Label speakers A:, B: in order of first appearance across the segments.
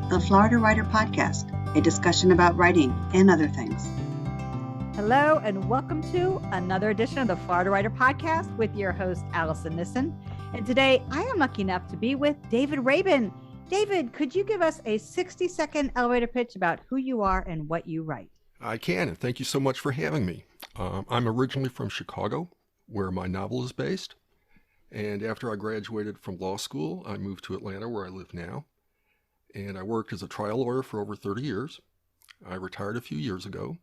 A: the Florida Writer Podcast, a discussion about writing and other things.
B: Hello, and welcome to another edition of the Florida Writer Podcast with your host, Alison Nissen. And today I am lucky enough to be with David Rabin. David, could you give us a 60-second elevator pitch about who you are and what you write?
C: I can, and thank you so much for having me. I'm originally from Chicago, where my novel is based. And after I graduated from law school, I moved to Atlanta, where I live now. And I worked as a trial lawyer for over 30 years. I retired a few years ago.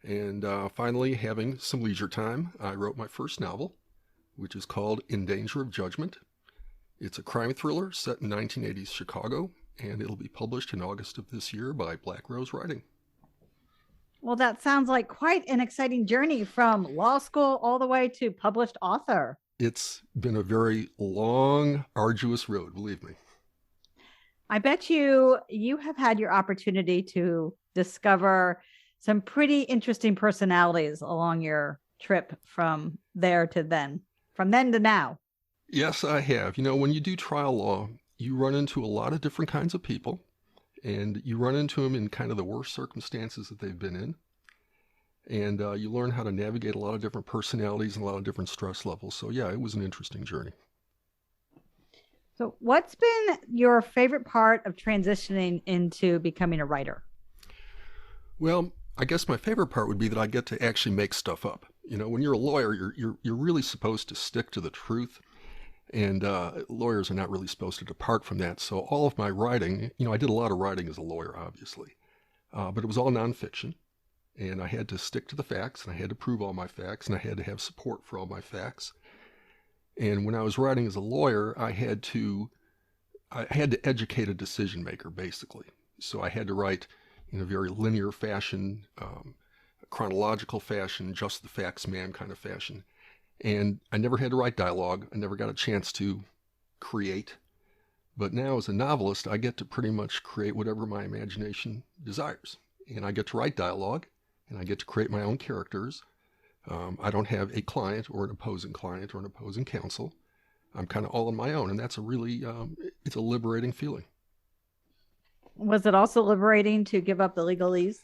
C: And finally, having some leisure time, I wrote my first novel, which is called In Danger of Judgment. It's a crime thriller set in 1980s Chicago, and it'll be published in August of this year by Black Rose Writing.
B: Well, that sounds like quite an exciting journey from law school all the way to published author.
C: It's been a very long, arduous road, believe me.
B: I bet you have had your opportunity to discover some pretty interesting personalities along your trip from there to then, from then to now.
C: Yes, I have. You know, when you do trial law, you run into a lot of different kinds of people, and you run into them in kind of the worst circumstances that they've been in. And you learn how to navigate a lot of different personalities and a lot of different stress levels. So yeah, it was an interesting journey.
B: So what's been your favorite part of transitioning into becoming a writer?
C: Well, I guess my favorite part would be that I get to actually make stuff up. You know, when you're a lawyer, you're really supposed to stick to the truth, and lawyers are not really supposed to depart from that. So all of my writing, you know, I did a lot of writing as a lawyer, obviously, but it was all nonfiction, and I had to stick to the facts, and I had to prove all my facts, and I had to have support for all my facts. And when I was writing as a lawyer, I had to educate a decision maker, basically. So I had to write in a very linear fashion, chronological fashion, just the facts, ma'am kind of fashion. And I never had to write dialogue. I never got a chance to create. But now as a novelist, I get to pretty much create whatever my imagination desires. And I get to write dialogue, and I get to create my own characters. I don't have a client or an opposing counsel. I'm kind of all on my own, and that's a really, it's a liberating feeling.
B: Was it also liberating to give up the legalese?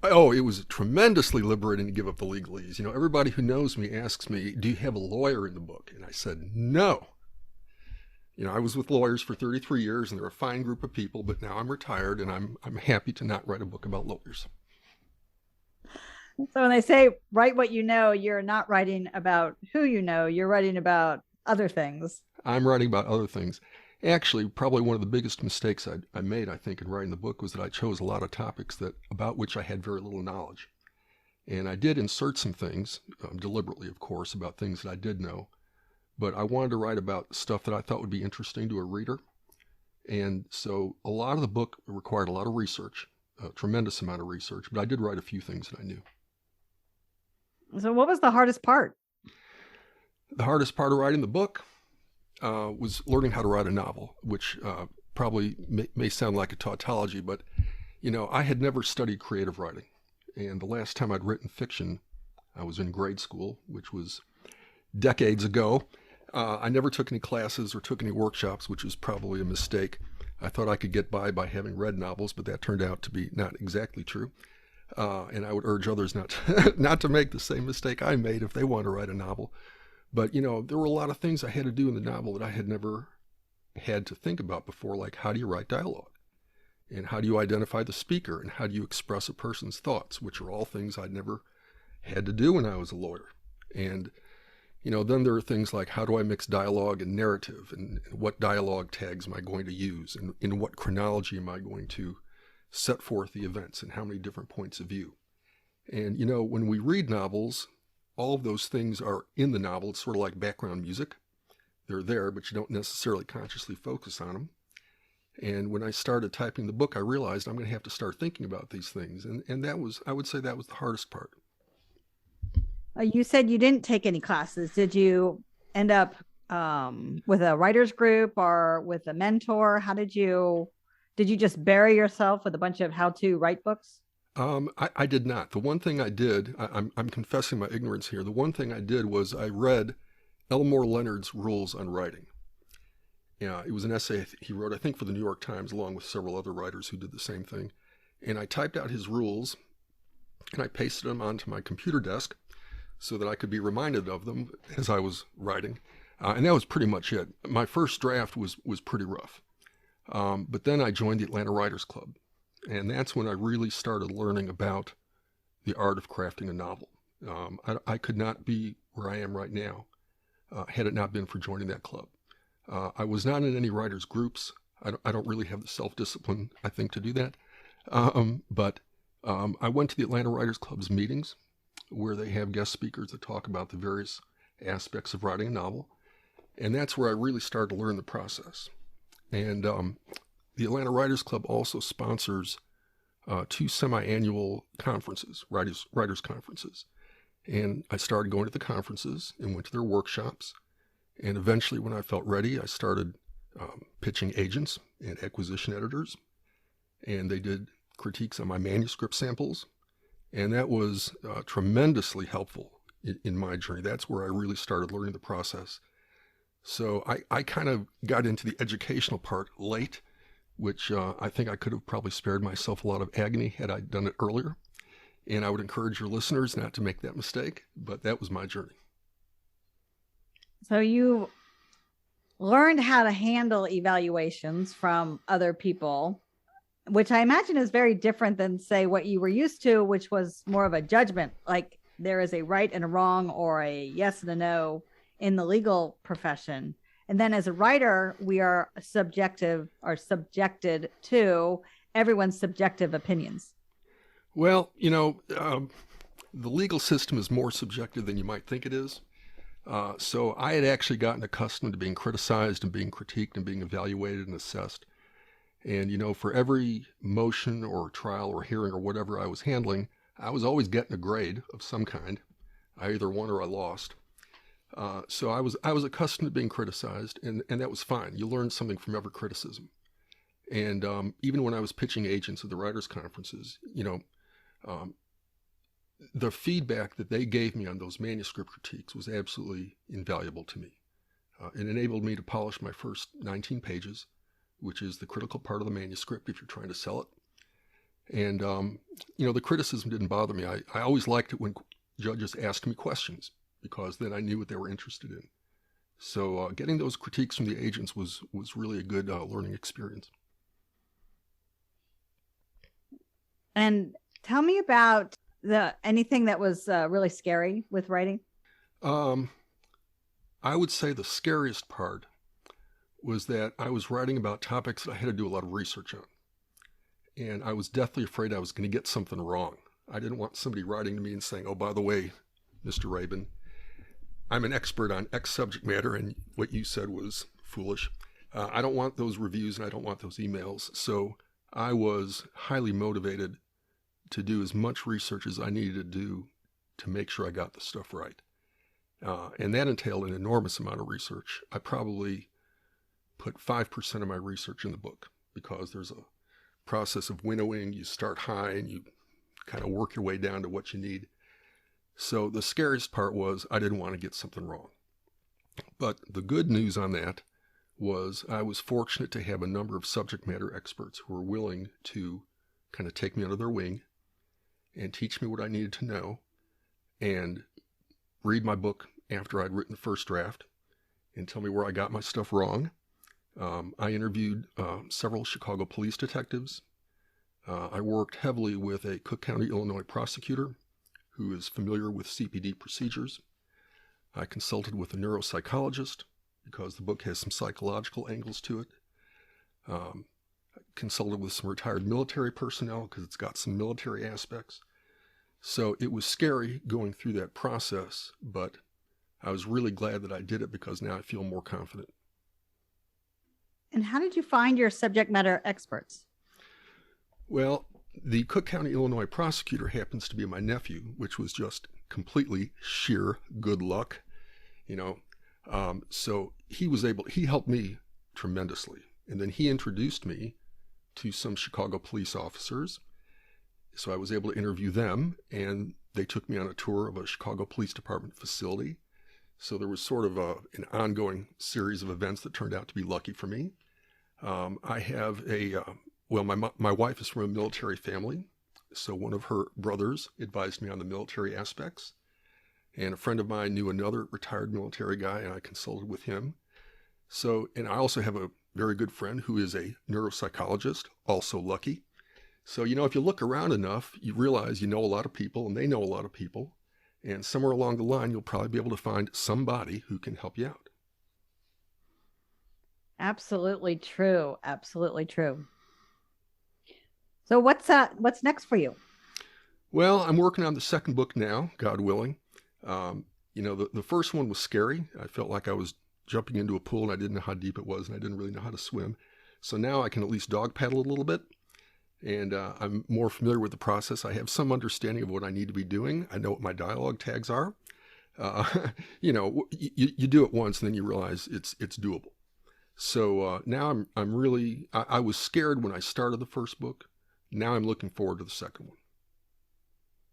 C: Oh, it was tremendously liberating to give up the legalese. You know, everybody who knows me asks me, do you have a lawyer in the book? And I said, no. You know, I was with lawyers for 33 years, and they're a fine group of people, but now I'm retired, and I'm happy to not write a book about lawyers.
B: So when they say write what you know, you're not writing about who you know, you're writing about other things.
C: I'm writing about other things. Actually, probably one of the biggest mistakes I made, I think, in writing the book was that I chose a lot of topics about which I had very little knowledge. And I did insert some things, deliberately, of course, about things that I did know. But I wanted to write about stuff that I thought would be interesting to a reader. And so a lot of the book required a lot of research, a tremendous amount of research, but I did write a few things that I knew.
B: So what was the hardest part?
C: The hardest part of writing the book was learning how to write a novel, which probably may sound like a tautology, but, you know, I had never studied creative writing. And the last time I'd written fiction, I was in grade school, which was decades ago. I never took any classes or took any workshops, which was probably a mistake. I thought I could get by having read novels, but that turned out to be not exactly true. And I would urge others not to make the same mistake I made if they want to write a novel. But, you know, there were a lot of things I had to do in the novel that I had never had to think about before, like how do you write dialogue? And how do you identify the speaker? And how do you express a person's thoughts, which are all things I'd never had to do when I was a lawyer. And, you know, then there are things like how do I mix dialogue and narrative? And what dialogue tags am I going to use? And in what chronology am I going to set forth the events? And how many different points of view? And, you know, when we read novels, all of those things are in the novel. It's sort of like background music. They're there, but you don't necessarily consciously focus on them. And when I started typing the book, I realized I'm going to have to start thinking about these things. And that was, I would say that was the hardest part.
B: You said you didn't take any classes. Did you end up with a writer's group or with a mentor? How did you just bury yourself with a bunch of how-to write books?
C: I did not. The one thing I did, I'm confessing my ignorance here. The one thing I did was I read Elmore Leonard's Rules on Writing. It was an essay he wrote, I think, for the New York Times, along with several other writers who did the same thing. And I typed out his rules, and I pasted them onto my computer desk so that I could be reminded of them as I was writing. And that was pretty much it. My first draft was pretty rough. But then I joined the Atlanta Writers Club. And that's when I really started learning about the art of crafting a novel. I could not be where I am right now had it not been for joining that club. I was not in any writers' groups. I don't really have the self-discipline, I think, to do that. But I went to the Atlanta Writers Club's meetings where they have guest speakers that talk about the various aspects of writing a novel. And that's where I really started to learn the process. And the Atlanta Writers Club also sponsors 2 semi-annual conferences, writers conferences. And I started going to the conferences and went to their workshops. And eventually, when I felt ready, I started pitching agents and acquisition editors. And they did critiques on my manuscript samples. And that was tremendously helpful in my journey. That's where I really started learning the process. So I kind of got into the educational part late, which I think I could have probably spared myself a lot of agony had I done it earlier. And I would encourage your listeners not to make that mistake, but that was my journey.
B: So you learned how to handle evaluations from other people, which I imagine is very different than, say, what you were used to, which was more of a judgment, like there is a right and a wrong or a yes and a no in the legal profession. And then as a writer, we are subjected to everyone's subjective opinions.
C: Well, the legal system is more subjective than you might think it is. So I had actually gotten accustomed to being criticized and being critiqued and being evaluated and assessed. And, for every motion or trial or hearing or whatever I was handling, I was always getting a grade of some kind. I either won or I lost. So I was accustomed to being criticized, and that was fine. You learn something from every criticism. And even when I was pitching agents at the writers' conferences, the feedback that they gave me on those manuscript critiques was absolutely invaluable to me. It enabled me to polish my first 19 pages, which is the critical part of the manuscript if you're trying to sell it. And, the criticism didn't bother me. I always liked it when judges asked me questions, because then I knew what they were interested in. So getting those critiques from the agents was really a good learning experience.
B: And tell me about anything that was really scary with writing.
C: I would say the scariest part was that I was writing about topics that I had to do a lot of research on. And I was deathly afraid I was going to get something wrong. I didn't want somebody writing to me and saying, "Oh, by the way, Mr. Rabin, I'm an expert on X subject matter, and what you said was foolish." I don't want those reviews, and I don't want those emails. So I was highly motivated to do as much research as I needed to do to make sure I got the stuff right. And that entailed an enormous amount of research. I probably put 5% of my research in the book, because there's a process of winnowing. You start high and you kind of work your way down to what you need. So the scariest part was I didn't want to get something wrong. But the good news on that was I was fortunate to have a number of subject matter experts who were willing to kind of take me under their wing and teach me what I needed to know and read my book after I'd written the first draft and tell me where I got my stuff wrong. I interviewed several Chicago police detectives. I worked heavily with a Cook County, Illinois prosecutor who is familiar with CPD procedures. I consulted with a neuropsychologist because the book has some psychological angles to it. I consulted with some retired military personnel because it's got some military aspects. So it was scary going through that process, but I was really glad that I did it because now I feel more confident.
B: And how did you find your subject matter experts?
C: Well, the Cook County, Illinois prosecutor happens to be my nephew, which was just completely sheer good luck, So he helped me tremendously. And then he introduced me to some Chicago police officers. So I was able to interview them, and they took me on a tour of a Chicago Police Department facility. So there was sort of an ongoing series of events that turned out to be lucky for me. I have my wife is from a military family. So one of her brothers advised me on the military aspects. And a friend of mine knew another retired military guy, and I consulted with him. So, and I also have a very good friend who is a neuropsychologist, also lucky. So, if you look around enough, you realize you know a lot of people and they know a lot of people. And somewhere along the line, you'll probably be able to find somebody who can help you out.
B: Absolutely true. Absolutely true. So what's next for you?
C: Well, I'm working on the second book now, God willing. The first one was scary. I felt like I was jumping into a pool and I didn't know how deep it was and I didn't really know how to swim. So now I can at least dog paddle a little bit. And I'm more familiar with the process. I have some understanding of what I need to be doing. I know what my dialogue tags are. You do it once and then you realize it's doable. So now I'm really, I was scared when I started the first book. Now I'm looking forward to the second one.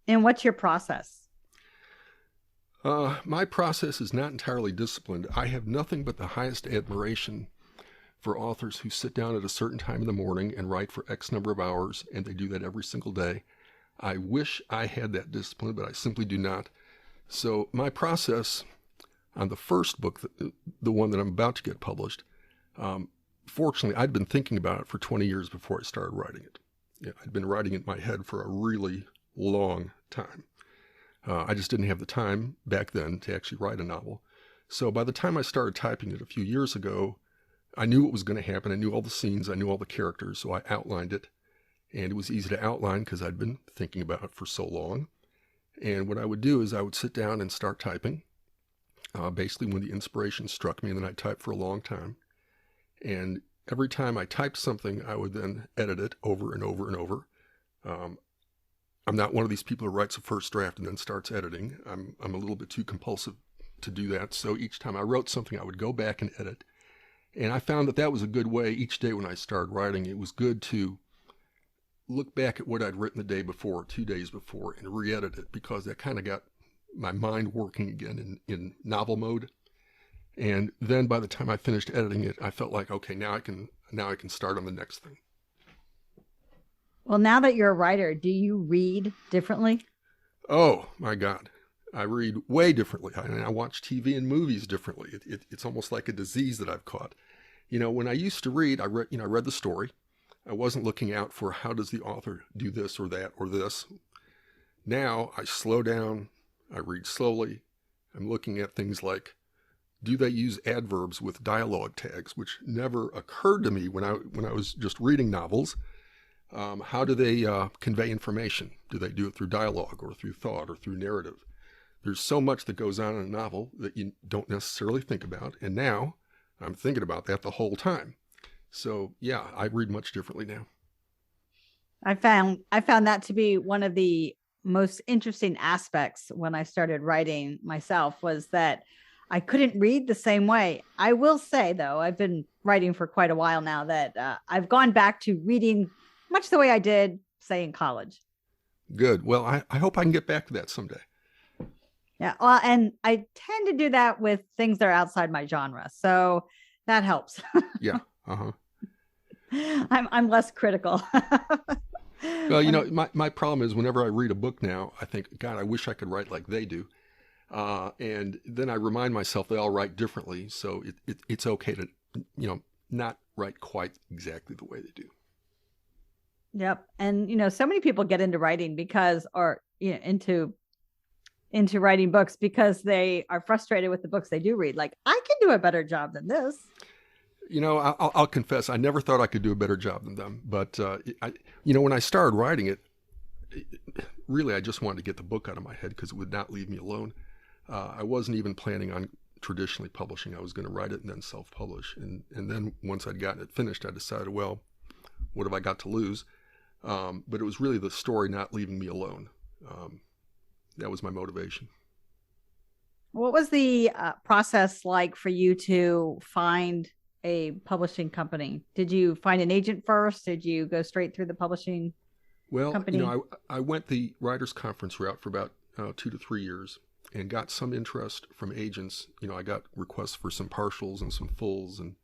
B: And what's your process?
C: My process is not entirely disciplined. I have nothing but the highest admiration for authors who sit down at a certain time in the morning and write for X number of hours, and they do that every single day. I wish I had that discipline, but I simply do not. So my process on the first book, the one that I'm about to get published, fortunately, I'd been thinking about it for 20 years before I started writing it. Yeah, I'd been writing it in my head for a really long time. I just didn't have the time back then to actually write a novel. So by the time I started typing it a few years ago, I knew what was going to happen. I knew all the scenes. I knew all the characters. So I outlined it. And it was easy to outline because I'd been thinking about it for so long. And what I would do is I would sit down and start typing, basically when the inspiration struck me, and then I'd type for a long time. And every time I typed something, I would then edit it over and over and over. I'm not one of these people who writes a first draft and then starts editing. I'm a little bit too compulsive to do that. So each time I wrote something, I would go back and edit. And I found that was a good way each day when I started writing. It was good to look back at what I'd written the day before, 2 days before, and re-edit it, because that kind of got my mind working again in novel mode. And then by the time I finished editing it, I felt like, okay, now I can start on the next thing.
B: Well, now that you're a writer, do you read differently?
C: Oh my God. I read way differently. I watch TV and movies differently. It's almost like a disease that I've caught. When I used to read, I read the story. I wasn't looking out for how does the author do this or that or this. Now I slow down. I read slowly. I'm looking at things like, do they use adverbs with dialogue tags, which never occurred to me when I was just reading novels. How do they convey information? Do they do it through dialogue or through thought or through narrative? There's so much that goes on in a novel that you don't necessarily think about. And now I'm thinking about that the whole time. So yeah, I read much differently now.
B: I found that to be one of the most interesting aspects when I started writing myself, was that I couldn't read the same way. I will say, though, I've been writing for quite a while now, that I've gone back to reading much the way I did, say, in college.
C: Good. Well, I hope I can get back to that someday.
B: Yeah. Well, and I tend to do that with things that are outside my genre. So that helps.
C: Yeah. Uh-huh.
B: I'm less critical.
C: Well, my problem is whenever I read a book now, I think, God, I wish I could write like they do. And then I remind myself they all write differently. So it's okay to, not write quite exactly the way they do.
B: Yep. And, so many people get into writing into writing books because they are frustrated with the books they do read. Like, I can do a better job than this.
C: I'll confess, I never thought I could do a better job than them. But, when I started writing it, really, I just wanted to get the book out of my head because it would not leave me alone. I wasn't even planning on traditionally publishing. I was going to write it and then self-publish. And then once I'd gotten it finished, I decided, well, what have I got to lose? But it was really the story not leaving me alone. That was my motivation.
B: What was the process like for you to find a publishing company? Did you find an agent first? Did you go straight through the publishing company?
C: I went the Writers Conference route for about 2 to 3 years. and got some interest from agents. I got requests for some partials and some fulls, and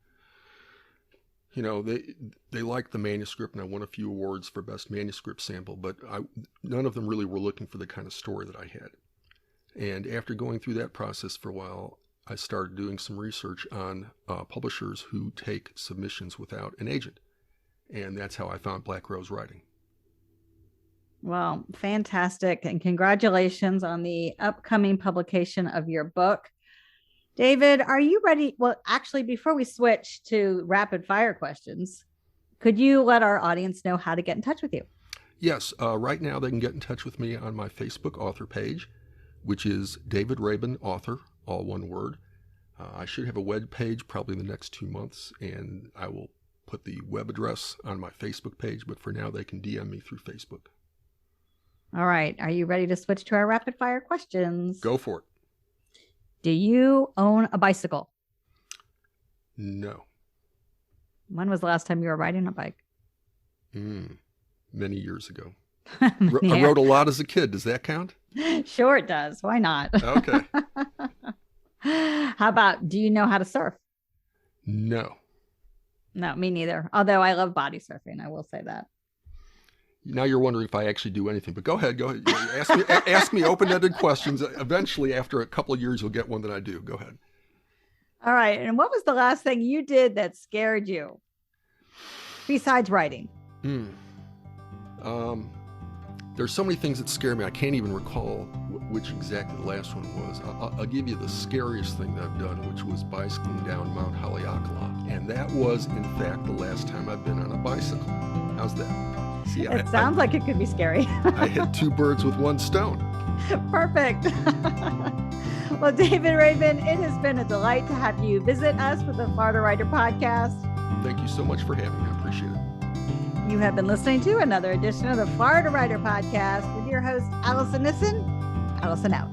C: they liked the manuscript, and I won a few awards for best manuscript sample, but none of them really were looking for the kind of story that I had. And after going through that process for a while, I started doing some research on publishers who take submissions without an agent. And that's how I found Black Rose Writing.
B: Well, fantastic. And congratulations on the upcoming publication of your book. David, are you ready? Well, actually, before we switch to rapid fire questions, could you let our audience know how to get in touch with you?
C: Yes. Right now, they can get in touch with me on my Facebook author page, which is David Rabin Author, all one word. I should have a web page probably in the next 2 months, and I will put the web address on my Facebook page, but for now they can DM me through Facebook.
B: All right. Are you ready to switch to our rapid fire questions?
C: Go for it.
B: Do you own a bicycle?
C: No.
B: When was the last time you were riding a bike?
C: Many years ago.
B: Yeah.
C: I rode a lot as a kid. Does that count?
B: Sure it does. Why not?
C: Okay.
B: How about, do you know how to surf?
C: No.
B: No, me neither. Although I love body surfing, I will say that.
C: Now you're wondering if I actually do anything, but go ahead. Ask me open-ended questions. Eventually, after a couple of years, you'll get one that I do. Go ahead.
B: All right. And what was the last thing you did that scared you besides writing?
C: There's so many things that scare me. I can't even recall which exactly the last one was. I'll give you the scariest thing that I've done, which was bicycling down Mount Haleakala. And that was, in fact, the last time I've been on a bicycle. How's that? See,
B: it sounds like it could be scary.
C: I hit 2 birds with 1 stone.
B: Perfect. Well, David Rabin, it has been a delight to have you visit us for the Florida Writer Podcast.
C: Thank you so much for having me. I appreciate it.
B: You have been listening to another edition of the Florida Writer Podcast with your host, Alison Nissen. Alison out.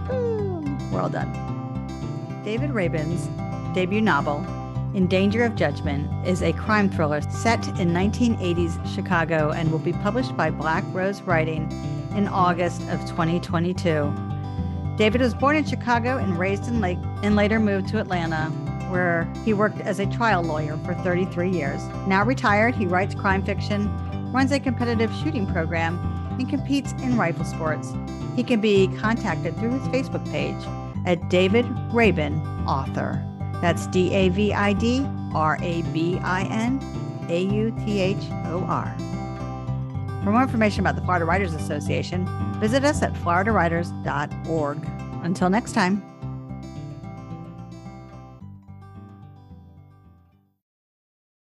B: Boom. We're all done. David Rabin's debut novel, In Danger of Judgment, is a crime thriller set in 1980s Chicago and will be published by Black Rose Writing in August of 2022. David was born in Chicago and raised in Lake, and later moved to Atlanta, where he worked as a trial lawyer for 33 years. Now retired, he writes crime fiction, runs a competitive shooting program, and competes in rifle sports. He can be contacted through his Facebook page at David Rabin Author. That's DavidRabin Author. For more information about the Florida Writers Association, visit us at floridawriters.org. Until next time.